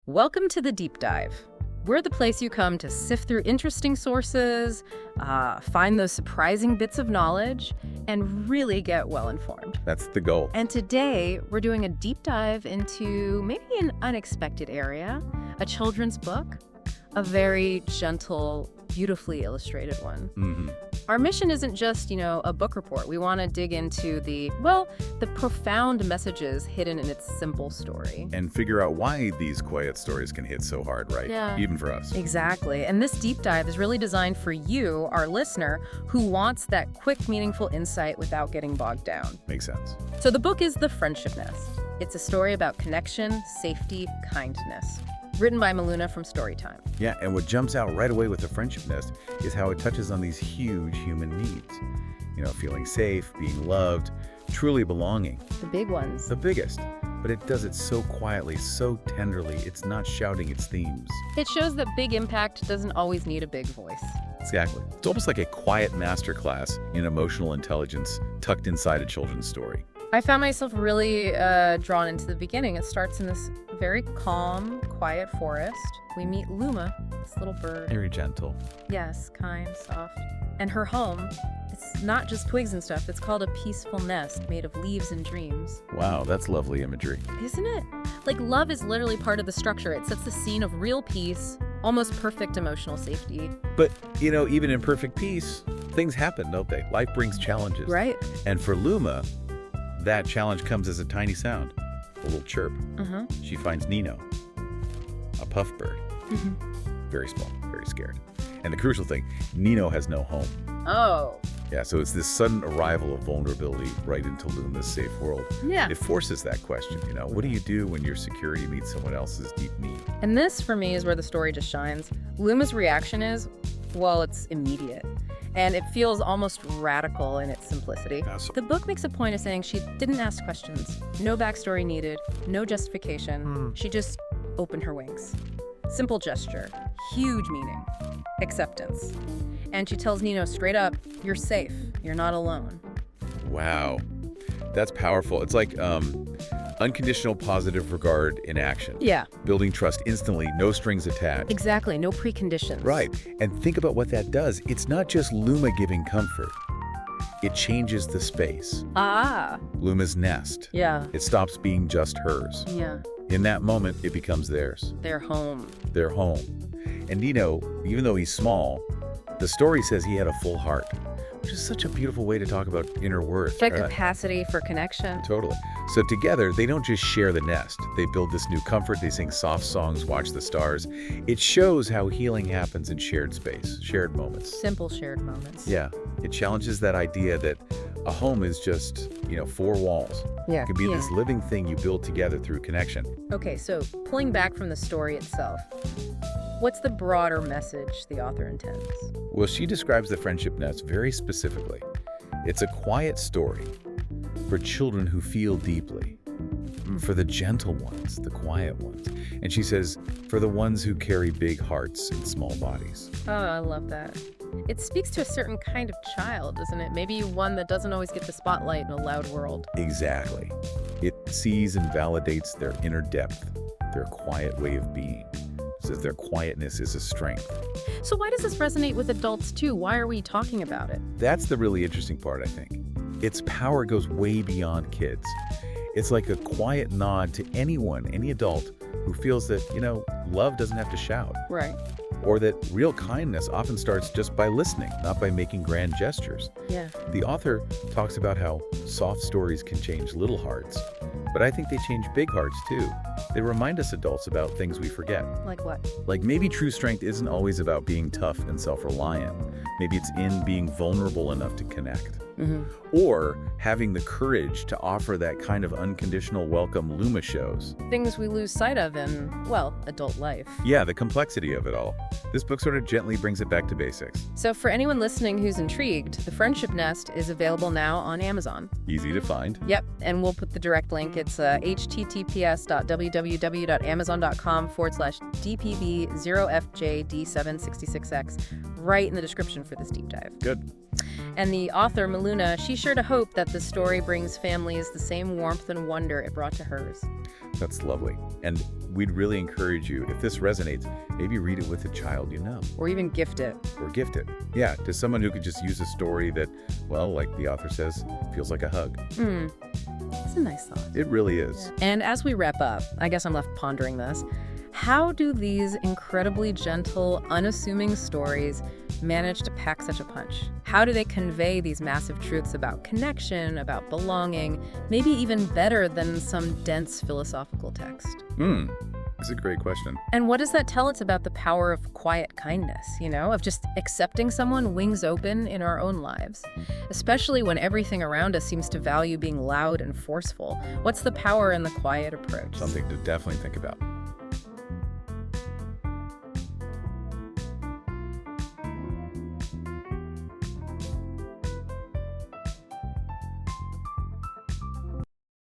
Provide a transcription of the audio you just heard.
Welcome to the Deep Dive. We're the place you come to sift through interesting sources, find those surprising bits of knowledge, and really get well-informed. That's the goal. And today, we're doing a deep dive into maybe an unexpected area, a children's book, a very gentle, beautifully illustrated one. Mm-hmm. Our mission isn't just, a book report. We want to dig into the profound messages hidden in its simple story. And figure out why these quiet stories can hit so hard, right? Yeah. Even for us. Exactly. And this deep dive is really designed for you, our listener, who wants that quick, meaningful insight without getting bogged down. Makes sense. So the book is The Friendship Nest. It's a story about connection, safety, kindness. Written by Maluna from Storytime. Yeah, and what jumps out right away with The Friendship Nest is how it touches on these huge human needs. Feeling safe, being loved, truly belonging. The big ones. The biggest. But it does it so quietly, so tenderly. It's not shouting its themes. It shows that big impact doesn't always need a big voice. Exactly. It's almost like a quiet masterclass in emotional intelligence tucked inside a children's story. I found myself really drawn into the beginning. It starts in this very calm, quiet forest. We meet Luma, this little bird. Very gentle. Yes, kind, soft. And her home, it's not just twigs and stuff. It's called a peaceful nest made of leaves and dreams. Wow, that's lovely imagery. Isn't it? Like, love is literally part of the structure. It sets the scene of real peace, almost perfect emotional safety. But, even in perfect peace, things happen, don't they? Life brings challenges. Right. And for Luma, that challenge comes as a tiny sound, a little chirp. Uh-huh. She finds Nino, a puff bird. Mm-hmm. Very small, very scared. And the crucial thing, Nino has no home. Oh. Yeah, so it's this sudden arrival of vulnerability right into Luma's safe world. Yeah. It forces that question, what do you do when your security meets someone else's deep need? And this, for me, is where the story just shines. Luma's reaction is, it's immediate. And it feels almost radical in its simplicity. The book makes a point of saying she didn't ask questions. No backstory needed, no justification. She just opened her wings. Simple gesture, huge meaning, acceptance. And she tells Nino straight up, you're safe, you're not alone. Wow, that's powerful. It's like unconditional positive regard in action. Yeah. Building trust instantly, no strings attached. Exactly, no preconditions. Right, and think about what that does. It's not just Luma giving comfort. It changes the space. Ah. Luma's nest. Yeah. It stops being just hers. Yeah. In that moment, it becomes theirs. Their home. Their home. And Nino, even though he's small, the story says he had a full heart, which is such a beautiful way to talk about inner worth. The capacity for connection. Totally. So together, they don't just share the nest. They build this new comfort. They sing soft songs, watch the stars. It shows how healing happens in shared space, shared moments. Simple shared moments. Yeah. It challenges that idea that a home is just, four walls. Yeah. It can be this living thing you build together through connection. Okay, so pulling back from the story itself, what's the broader message the author intends? Well, she describes the friendship nest very specifically. It's a quiet story for children who feel deeply, for the gentle ones, the quiet ones. And she says, for the ones who carry big hearts and small bodies. Oh, I love that. It speaks to a certain kind of child, doesn't it? Maybe one that doesn't always get the spotlight in a loud world. Exactly. It sees and validates their inner depth, their quiet way of being. Says their quietness is a strength. So why does this resonate with adults too? Why are we talking about it? That's the really interesting part, I think. Its power goes way beyond kids. It's like a quiet nod to anyone, any adult, who feels that, love doesn't have to shout. Right. Or that real kindness often starts just by listening, not by making grand gestures. Yeah. The author talks about how soft stories can change little hearts, but I think they change big hearts too. They remind us adults about things we forget. Like what? Like maybe true strength isn't always about being tough and self-reliant. Maybe it's in being vulnerable enough to connect. Mm-hmm. Or having the courage to offer that kind of unconditional welcome Luma shows. Things we lose sight of in, adult life. Yeah, the complexity of it all. This book sort of gently brings it back to basics. So for anyone listening who's intrigued, The Friendship Nest is available now on Amazon. Easy to find. Yep, and we'll put the direct link. It's https://www.amazon.com/DPB0FJD766X right in the description for this deep dive. Good. And the author, Maluna, she's sure to hope that the story brings families the same warmth and wonder it brought to hers. That's lovely. And we'd really encourage you, if this resonates, maybe read it with a child you know. Or even gift it. Or gift it. Yeah, to someone who could just use a story that, well, like the author says, feels like a hug. It's a nice thought. It really is. And as we wrap up, I guess I'm left pondering this. How do these incredibly gentle, unassuming stories manage to pack such a punch? How do they convey these massive truths about connection, about belonging, maybe even better than some dense philosophical text? That's a great question. And what does that tell us about the power of quiet kindness, of just accepting someone wings open in our own lives? Especially when everything around us seems to value being loud and forceful. What's the power in the quiet approach? Something to definitely think about.